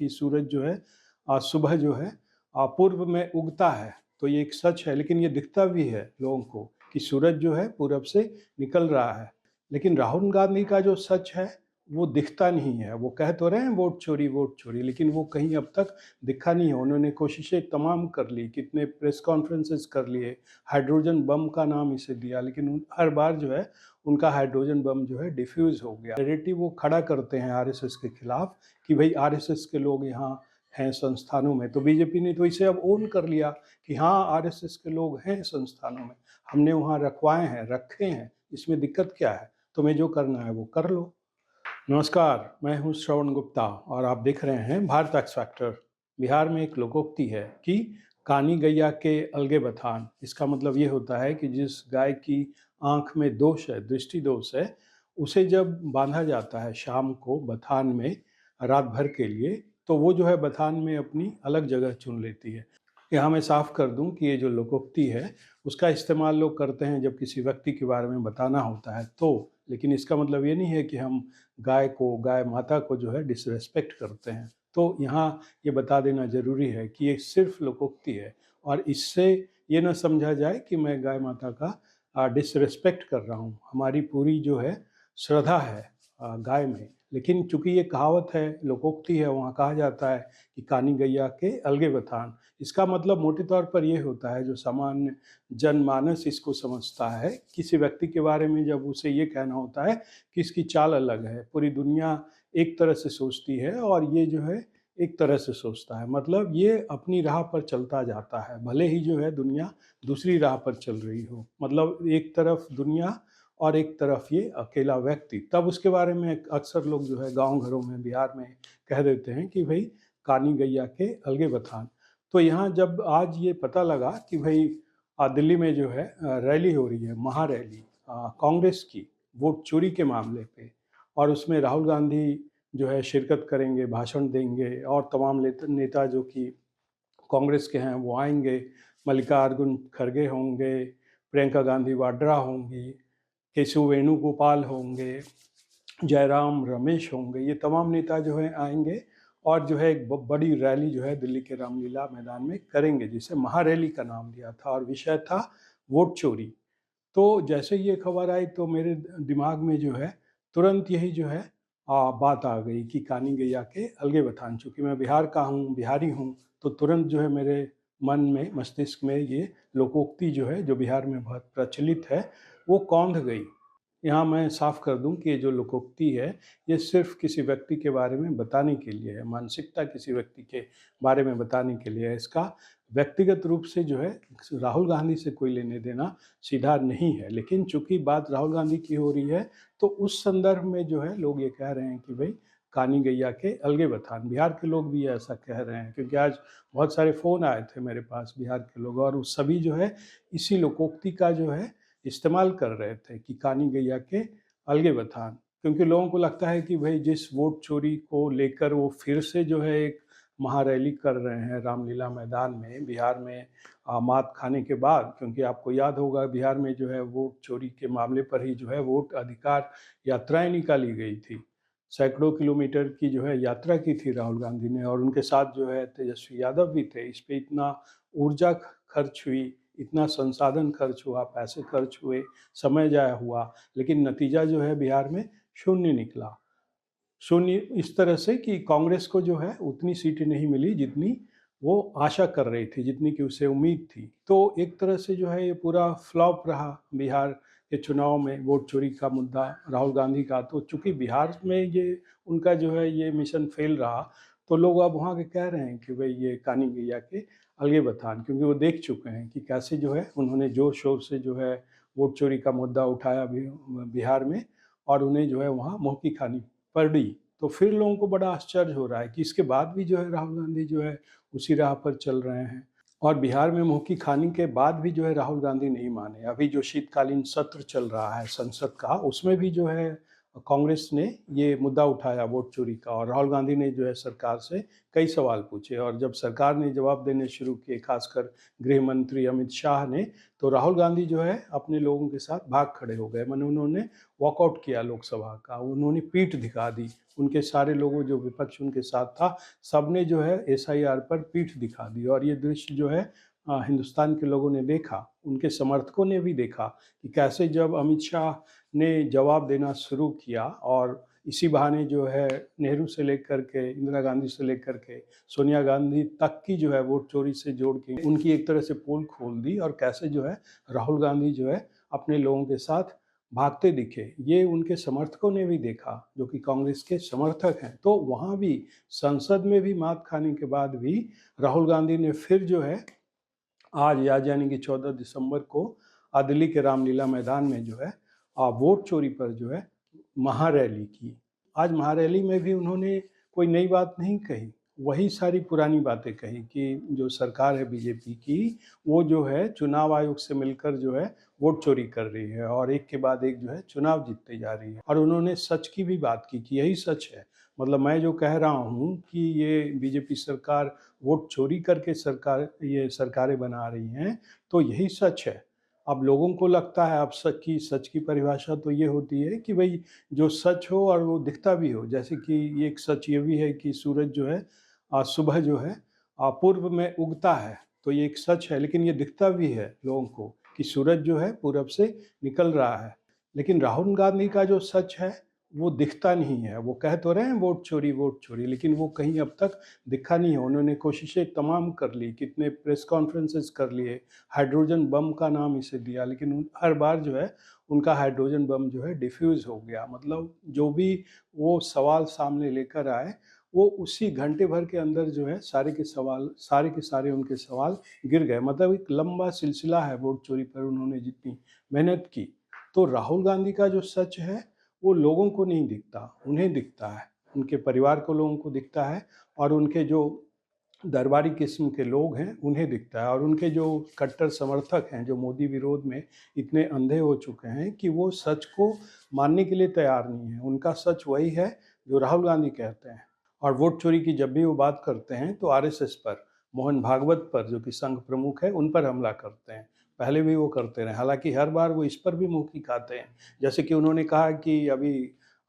कि सूरज जो है सुबह जो है पूर्व में उगता है। तो ये एक सच है, लेकिन ये दिखता भी है लोगों को कि सूरज जो है पूरब से निकल रहा है। लेकिन राहुल गांधी का जो सच है वो दिखता नहीं है। वो कह तो रहे हैं वोट चोरी, लेकिन वो कहीं अब तक दिखा नहीं है। उन्होंने कोशिशें तमाम कर ली, कितने प्रेस कॉन्फ्रेंसेस कर लिए, हाइड्रोजन बम का नाम इसे दिया, लेकिन हर बार जो है उनका हाइड्रोजन बम जो है डिफ्यूज हो गया। नैरेटिव वो खड़ा करते हैं आरएसएस के खिलाफ कि भाई आरएसएस के लोग यहाँ हैं संस्थानों में। तो बीजेपी ने तो इसे अब ओन कर लिया कि हाँ आरएसएस के लोग हैं संस्थानों में, हमने वहाँ रखवाए हैं, रखे हैं, इसमें दिक्कत क्या है, तुम्हें जो करना है वो कर लो। नमस्कार, मैं हूँ श्रवण गुप्ता और आप देख रहे हैं भारत एक्स फैक्टर। बिहार में एक लोकोक्ति है कि कानी गैया के अलगे बथान। इसका मतलब ये होता है कि जिस गाय की आंख में दोष है, दृष्टि दोष है, उसे जब बांधा जाता है शाम को बथान में रात भर के लिए, तो वो जो है बथान में अपनी अलग जगह चुन लेती है। यहाँ मैं साफ कर दूं कि ये जो लोकोक्ति है उसका इस्तेमाल लोग करते हैं जब किसी व्यक्ति के बारे में बताना होता है तो, लेकिन इसका मतलब ये नहीं है कि हम गाय माता को जो है डिसरेस्पेक्ट करते हैं। तो यहाँ ये बता देना जरूरी है कि ये सिर्फ लोकोक्ति है और इससे ये ना समझा जाए कि मैं गाय माता का डिसरेस्पेक्ट कर रहा हूँ। हमारी पूरी जो है श्रद्धा है गाय में, लेकिन चूंकि ये कहावत है, लोकोक्ति है, वहाँ कहा जाता है कि कानी गैया के अलगे बथान। इसका मतलब मोटे तौर पर यह होता है, जो सामान्य जनमानस इसको समझता है, किसी व्यक्ति के बारे में जब उसे ये कहना होता है कि इसकी चाल अलग है, पूरी दुनिया एक तरह से सोचती है और ये जो है एक तरह से सोचता है, मतलब ये अपनी राह पर चलता जाता है, भले ही जो है दुनिया दूसरी राह पर चल रही हो। मतलब एक तरफ दुनिया और एक तरफ ये अकेला व्यक्ति। तब उसके बारे में अक्सर लोग जो है गांव घरों में बिहार में कह देते हैं कि भाई कानी गैया के अलगे बथान। तो यहाँ जब आज ये पता लगा कि भाई दिल्ली में जो है रैली हो रही है, महारैली कांग्रेस की वोट चोरी के मामले पे, और उसमें राहुल गांधी जो है शिरकत करेंगे, भाषण देंगे और तमाम नेता जो कि कांग्रेस के हैं वो आएंगे, मल्लिकार्जुन खड़गे होंगे, प्रियंका गांधी वाड्रा होंगी, केशव वेणुगोपाल होंगे, जयराम रमेश होंगे, ये तमाम नेता जो है आएंगे और जो है एक बड़ी रैली जो है दिल्ली के रामलीला मैदान में करेंगे, जिसे महारैली का नाम दिया था और विषय था वोट चोरी। तो जैसे ये खबर आई तो मेरे दिमाग में जो है तुरंत यही जो है बात आ गई कि कानी गैया के अलगे बथान। चूँकि मैं बिहार का हूँ, बिहारी हूँ, तो तुरंत जो है मेरे मन में, मस्तिष्क में ये लोकोक्ति जो है, जो बिहार में बहुत प्रचलित है, वो कौंध गई। यहाँ मैं साफ कर दूं कि ये जो लोकोक्ति है ये सिर्फ किसी व्यक्ति के बारे में बताने के लिए है, मानसिकता किसी व्यक्ति के बारे में बताने के लिए है। इसका व्यक्तिगत रूप से जो है राहुल गांधी से कोई लेने देना सीधा नहीं है, लेकिन चूंकि बात राहुल गांधी की हो रही है तो उस संदर्भ में जो है लोग ये कह रहे हैं कि भाई कानी गैया के अलगे बथान। बिहार के लोग भी ऐसा कह रहे हैं, क्योंकि आज बहुत सारे फ़ोन आए थे मेरे पास बिहार के लोग, और उस सभी जो है इसी लोकोक्ति का जो है इस्तेमाल कर रहे थे कि कानी गैया के अलगे बथान। क्योंकि लोगों को लगता है कि भाई जिस वोट चोरी को लेकर वो फिर से जो है एक महारैली कर रहे हैं रामलीला मैदान में बिहार में मात खाने के बाद, क्योंकि आपको याद होगा बिहार में जो है वोट चोरी के मामले पर ही जो है वोट अधिकार यात्राएं निकाली गई थी। सैकड़ों किलोमीटर की जो है यात्रा की थी राहुल गांधी ने, और उनके साथ जो है तेजस्वी यादव भी थे। इस पर इतना ऊर्जा खर्च हुई, इतना संसाधन खर्च हुआ, पैसे खर्च हुए, समय जाया हुआ, लेकिन नतीजा जो है बिहार में शून्य निकला। शून्य इस तरह से कि कांग्रेस को जो है उतनी सीटें नहीं मिली जितनी वो आशा कर रही थी, जितनी कि उसे उम्मीद थी। तो एक तरह से जो है ये पूरा फ्लॉप रहा बिहार के चुनाव में, वोट चोरी का मुद्दा राहुल गांधी का। तो चूंकि बिहार में ये उनका जो है ये मिशन फेल रहा, तो लोग अब वहाँ के कह रहे हैं कि भाई ये कानी गैया के अलगे बथान, क्योंकि वो देख चुके हैं कि कैसे जो है उन्होंने जोर शोर से जो है वोट चोरी का मुद्दा उठाया बिहार में, और उन्हें जो है वहाँ मुँह की खानी पड़ी। तो फिर लोगों को बड़ा आश्चर्य हो रहा है कि इसके बाद भी जो है राहुल गांधी जो है उसी राह पर चल रहे हैं, और बिहार में मुँह की खानी के बाद भी जो है राहुल गांधी नहीं माने। अभी जो शीतकालीन सत्र चल रहा है संसद का, उसमें भी जो है कांग्रेस ने ये मुद्दा उठाया वोट चोरी का, और राहुल गांधी ने जो है सरकार से कई सवाल पूछे, और जब सरकार ने जवाब देने शुरू किए, खासकर गृह मंत्री अमित शाह ने, तो राहुल गांधी जो है अपने लोगों के साथ भाग खड़े हो गए। माने उन्होंने वॉकआउट किया लोकसभा का, उन्होंने पीठ दिखा दी। उनके सारे लोगों, जो विपक्ष उनके साथ था, सबने जो है एसआईआर पर पीठ दिखा दी। और ये दृश्य जो है हिंदुस्तान के लोगों ने देखा, उनके समर्थकों ने भी देखा कि कैसे जब अमित शाह ने जवाब देना शुरू किया, और इसी बहाने जो है नेहरू से लेकर के इंदिरा गांधी से लेकर के सोनिया गांधी तक की जो है वोट चोरी से जोड़ के उनकी एक तरह से पोल खोल दी, और कैसे जो है राहुल गांधी जो है अपने लोगों के साथ भागते दिखे। ये उनके समर्थकों ने भी देखा, जो कि कांग्रेस के समर्थक हैं। तो वहाँ भी संसद में भी मात खाने के बाद भी राहुल गांधी ने फिर जो है आज यानी कि 14 दिसंबर को दिल्ली के रामलीला मैदान में जो है वोट चोरी पर जो है महारैली की। आज महारैली में भी उन्होंने कोई नई बात नहीं कही, वही सारी पुरानी बातें कही कि जो सरकार है बीजेपी की, वो जो है चुनाव आयोग से मिलकर जो है वोट चोरी कर रही है, और एक के बाद एक जो है चुनाव जीतते जा रही है। और उन्होंने सच की भी बात की कि यही सच है। मतलब मैं जो कह रहा हूँ कि ये बीजेपी सरकार वोट चोरी करके ये सरकारें बना रही हैं, तो यही सच है। अब लोगों को लगता है, अब सच की परिभाषा तो ये होती है कि भाई जो सच हो और वो दिखता भी हो। जैसे कि एक सच ये भी है कि सूरज जो है सुबह जो है पूर्व में उगता है, तो ये एक सच है। लेकिन ये दिखता भी है लोगों को कि सूरज जो है पूरब से निकल रहा है। लेकिन राहुल गांधी का जो सच है वो दिखता नहीं है। वो कह तो रहे हैं वोट चोरी, लेकिन वो कहीं अब तक दिखा नहीं है। उन्होंने कोशिशें तमाम कर ली, कितने प्रेस कॉन्फ्रेंसेस कर लिए, हाइड्रोजन बम का नाम इसे दिया, लेकिन हर बार जो है उनका हाइड्रोजन बम जो है डिफ्यूज़ हो गया। मतलब जो भी वो सवाल सामने लेकर आए, वो उसी घंटे भर के अंदर जो है सारे के सारे उनके सवाल गिर गए। मतलब एक लंबा सिलसिला है वोट चोरी पर उन्होंने जितनी मेहनत की। तो राहुल गांधी का जो सच है वो लोगों को नहीं दिखता, उन्हें दिखता है, उनके परिवार को, लोगों को दिखता है, और उनके जो दरबारी किस्म के लोग हैं उन्हें दिखता है, और उनके जो कट्टर समर्थक हैं, जो मोदी विरोध में इतने अंधे हो चुके हैं कि वो सच को मानने के लिए तैयार नहीं है। उनका सच वही है जो राहुल गांधी कहते हैं। और वोट चोरी की जब भी वो बात करते हैं तो आरएसएस पर, मोहन भागवत पर, जो कि संघ प्रमुख है, उन पर हमला करते हैं। पहले भी वो करते रहे, हालांकि हर बार वो इस पर भी मुँह की खाते हैं। जैसे कि उन्होंने कहा कि अभी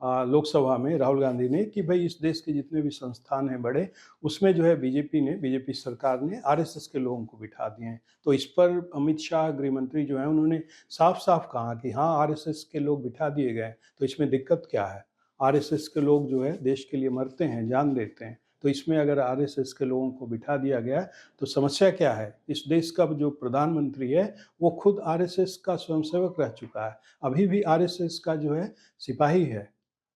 लोकसभा में राहुल गांधी ने कि भाई इस देश के जितने भी संस्थान हैं बड़े, उसमें जो है बीजेपी सरकार ने आरएसएस के लोगों को बिठा दिए हैं। तो इस पर अमित शाह गृह मंत्री जो हैं उन्होंने साफ साफ कहा कि हाँ, आरएसएस के लोग बिठा दिए गए, तो इसमें दिक्कत क्या है। आरएसएस के लोग जो है देश के लिए मरते हैं, जान देते हैं, तो इसमें अगर आरएसएस के लोगों को बिठा दिया गया तो समस्या क्या है। इस देश का जो प्रधानमंत्री है वो खुद आरएसएस का स्वयंसेवक रह चुका है, अभी भी आरएसएस का जो है सिपाही है।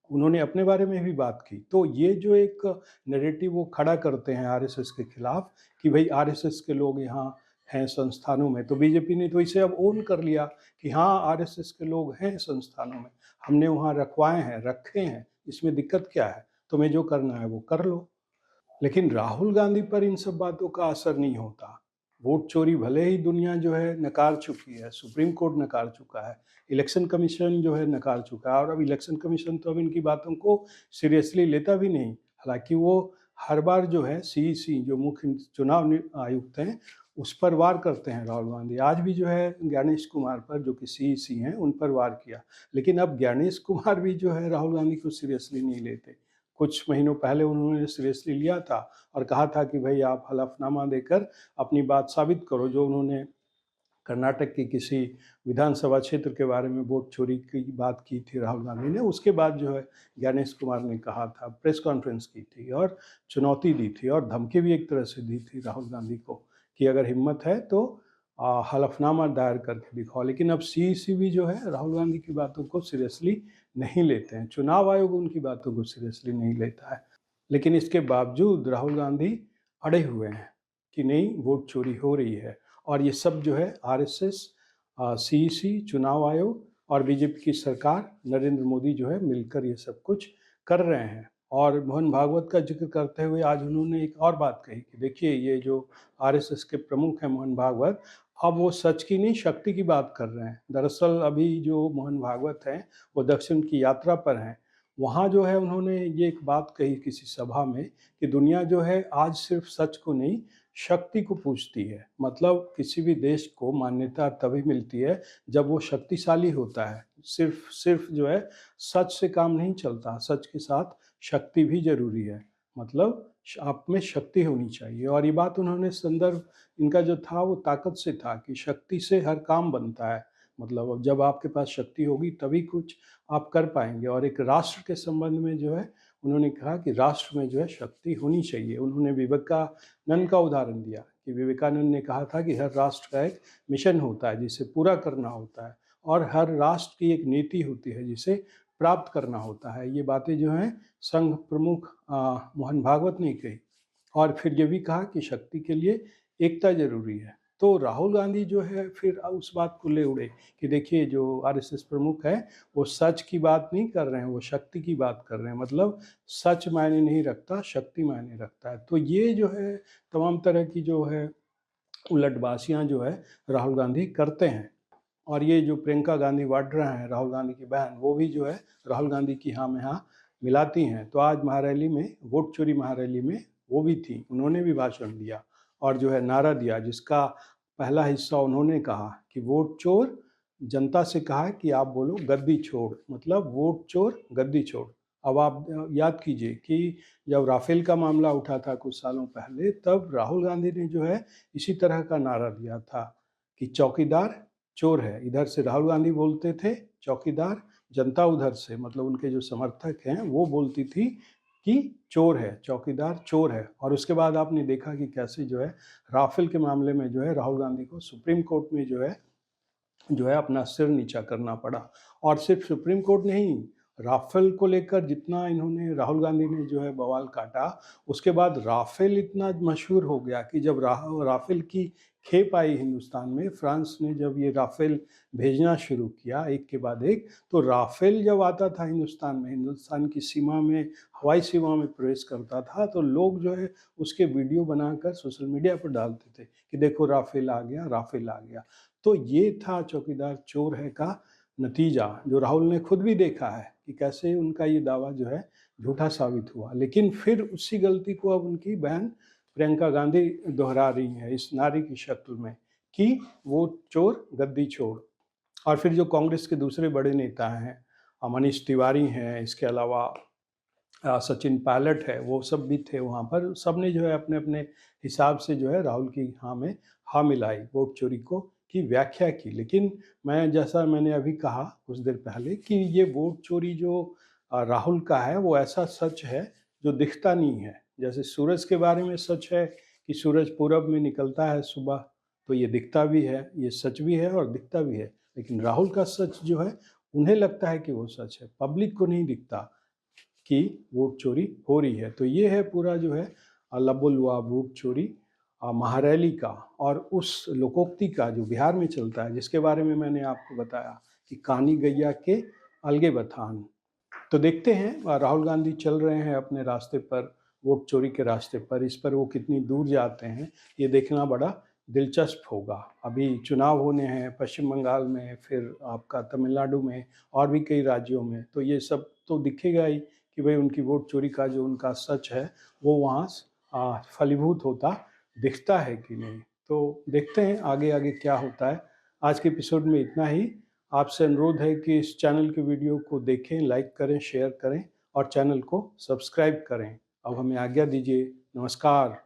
उन्होंने अपने बारे में भी बात की। तो ये जो एक नैरेटिव वो खड़ा करते हैं आरएसएस के खिलाफ कि भाई आरएसएस के लोग यहाँ हैं संस्थानों में, तो बीजेपी ने तो इसे अब ओन कर लिया कि हाँ, आरएसएस के लोग हैं संस्थानों में, हमने वहाँ रखवाए हैं, रखे हैं, इसमें दिक्कत क्या है, तुम्हें जो करना है वो कर लो। लेकिन राहुल गांधी पर इन सब बातों का असर नहीं होता। वोट चोरी भले ही दुनिया जो है नकार चुकी है, सुप्रीम कोर्ट नकार चुका है, इलेक्शन कमीशन जो है नकार चुका है, और अब इलेक्शन कमीशन तो अब इनकी बातों को सीरियसली लेता भी नहीं। हालांकि वो हर बार जो है सीईसी, जो मुख्य चुनाव आयुक्त हैं, उस पर वार करते हैं राहुल गांधी। आज भी जो है ज्ञानेश कुमार पर, जो कि सीईसी हैं, उन पर वार किया। लेकिन अब ज्ञानेश कुमार भी जो है राहुल गांधी को सीरियसली नहीं लेते। कुछ महीनों पहले उन्होंने सीरियसली लिया था और कहा था कि भाई आप हलफनामा देकर अपनी बात साबित करो। जो उन्होंने कर्नाटक की किसी विधानसभा क्षेत्र के बारे में वोट चोरी की बात की थी राहुल गांधी ने, उसके बाद जो है ज्ञानेश कुमार ने कहा था, प्रेस कॉन्फ्रेंस की थी और चुनौती दी थी और धमकी भी एक तरह से दी थी राहुल गांधी को कि अगर हिम्मत है तो हलफनामा दायर करके दिखाओ। लेकिन अब सीईसी भी जो है राहुल गांधी की बातों को सीरियसली नहीं लेते हैं, चुनाव आयोग उनकी बातों को सीरियसली नहीं लेता है। लेकिन इसके बावजूद राहुल गांधी अड़े हुए हैं कि नहीं, वोट चोरी हो रही है। और ये सब जो है आरएसएस, सीईसी, चुनाव आयोग और बीजेपी की सरकार, नरेंद्र मोदी जो है मिलकर ये सब कुछ कर रहे हैं। और मोहन भागवत का जिक्र करते हुए आज उन्होंने एक और बात कही कि देखिए, ये जो आरएसएस के प्रमुख हैं मोहन भागवत, अब वो सच की नहीं, शक्ति की बात कर रहे हैं। दरअसल अभी जो मोहन भागवत हैं, वो दक्षिण की यात्रा पर हैं। वहाँ जो है उन्होंने ये एक बात कही किसी सभा में कि दुनिया जो है आज सिर्फ सच को नहीं, शक्ति को पूजती है। मतलब किसी भी देश को मान्यता तभी मिलती है जब वो शक्तिशाली होता है। सिर्फ सिर्फ जो है सच से काम नहीं चलता, सच के साथ शक्ति भी ज़रूरी है। मतलब आप में शक्ति होनी चाहिए, और ये बात उन्होंने संदर्भ इनका जो था वो ताकत से था कि शक्ति से हर काम बनता है। मतलब अब जब आपके पास शक्ति होगी तभी कुछ आप कर पाएंगे। और एक राष्ट्र के संबंध में जो है उन्होंने कहा कि राष्ट्र में जो है शक्ति होनी चाहिए। उन्होंने विवेकानंद का उदाहरण दिया कि विवेकानंद ने कहा था कि हर राष्ट्र का एक मिशन होता है जिसे पूरा करना होता है, और हर राष्ट्र की एक नीति होती है जिसे प्राप्त करना होता है। ये बातें जो हैं संघ प्रमुख मोहन भागवत ने कही। और फिर ये भी कहा कि शक्ति के लिए एकता जरूरी है। तो राहुल गांधी जो है फिर उस बात को ले उड़े कि देखिए जो आरएसएस प्रमुख है वो सच की बात नहीं कर रहे हैं, वो शक्ति की बात कर रहे हैं। मतलब सच मायने नहीं रखता, शक्ति मायने रखता है। तो ये जो है तमाम तरह की जो है उलटबाजियाँ जो है राहुल गांधी करते हैं। और ये जो प्रियंका गांधी वाड्रा हैं, राहुल गांधी की बहन, वो भी जो है राहुल गांधी की हाँ में हाँ मिलाती हैं। तो आज महारैली में, वोट चोरी महारैली में वो भी थी, उन्होंने भी भाषण दिया और जो है नारा दिया, जिसका पहला हिस्सा उन्होंने कहा कि वोट चोर, जनता से कहा कि आप बोलो गद्दी छोड़। मतलब वोट चोर गद्दी छोड़। अब आप याद कीजिए कि जब राफेल का मामला उठा था कुछ सालों पहले, तब राहुल गांधी ने जो है इसी तरह का नारा दिया था कि चौकीदार चोर है। इधर से राहुल गांधी बोलते थे चौकीदार, जनता उधर से मतलब उनके जो समर्थक हैं वो बोलती थी कि चोर है, चौकीदार चोर है। और उसके बाद आपने देखा कि कैसे जो है राफेल के मामले में जो है राहुल गांधी को सुप्रीम कोर्ट में जो है अपना सिर नीचा करना पड़ा। और सिर्फ सुप्रीम कोर्ट नहीं, राफेल को लेकर जितना इन्होंने, राहुल गांधी ने जो है बवाल काटा, उसके बाद राफेल इतना मशहूर हो गया कि जब राफेल की खेप आई हिंदुस्तान में, फ्रांस ने जब ये राफेल भेजना शुरू किया एक के बाद एक, तो राफेल जब आता था हिंदुस्तान में, हिंदुस्तान की सीमा में, हवाई सीमा में प्रवेश करता था, तो लोग जो है उसके वीडियो बनाकर सोशल मीडिया पर डालते थे कि देखो राफेल आ गया, राफेल आ गया। तो ये था चौकीदार चोर है का नतीजा, जो राहुल ने खुद भी देखा है कि कैसे उनका ये दावा जो है झूठा साबित हुआ। लेकिन फिर उसी गलती को अब उनकी बहन प्रियंका गांधी दोहरा रही है इस नारी की शक्ल में कि वो चोर गद्दी छोड़। और फिर जो कांग्रेस के दूसरे बड़े नेता हैं, मनीष तिवारी हैं, इसके अलावा सचिन पायलट है, वो सब भी थे वहाँ पर। सब ने जो है अपने अपने हिसाब से जो है राहुल की हाँ में हाँ मिलाई, वोट चोरी को की व्याख्या की। लेकिन मैं, जैसा मैंने अभी कहा कुछ देर पहले, कि ये वोट चोरी जो राहुल का है वो ऐसा सच है जो दिखता नहीं है। जैसे सूरज के बारे में सच है कि सूरज पूरब में निकलता है सुबह, तो ये दिखता भी है, ये सच भी है और दिखता भी है। लेकिन राहुल का सच जो है उन्हें लगता है कि वो सच है, पब्लिक को नहीं दिखता कि वोट चोरी हो रही है। तो ये है पूरा जो है लबुलवा वोट चोरी महारैली का, और उस लोकोक्ति का जो बिहार में चलता है, जिसके बारे में मैंने आपको बताया कि कहानी गैया के अलगे बथान। तो देखते हैं राहुल गांधी चल रहे हैं अपने रास्ते पर, वोट चोरी के रास्ते पर। इस पर वो कितनी दूर जाते हैं ये देखना बड़ा दिलचस्प होगा। अभी चुनाव होने हैं पश्चिम बंगाल में, फिर आपका तमिलनाडु में, और भी कई राज्यों में। तो ये सब तो दिखेगा ही कि भाई उनकी वोट चोरी का जो उनका सच है वो वहाँ फलीभूत होता दिखता है कि नहीं। तो देखते हैं आगे आगे क्या होता है। आज के एपिसोड में इतना ही। आपसे अनुरोध है कि इस चैनल के वीडियो को देखें, लाइक करें, शेयर करें और चैनल को सब्सक्राइब करें। अब हमें आज्ञा दीजिए। नमस्कार।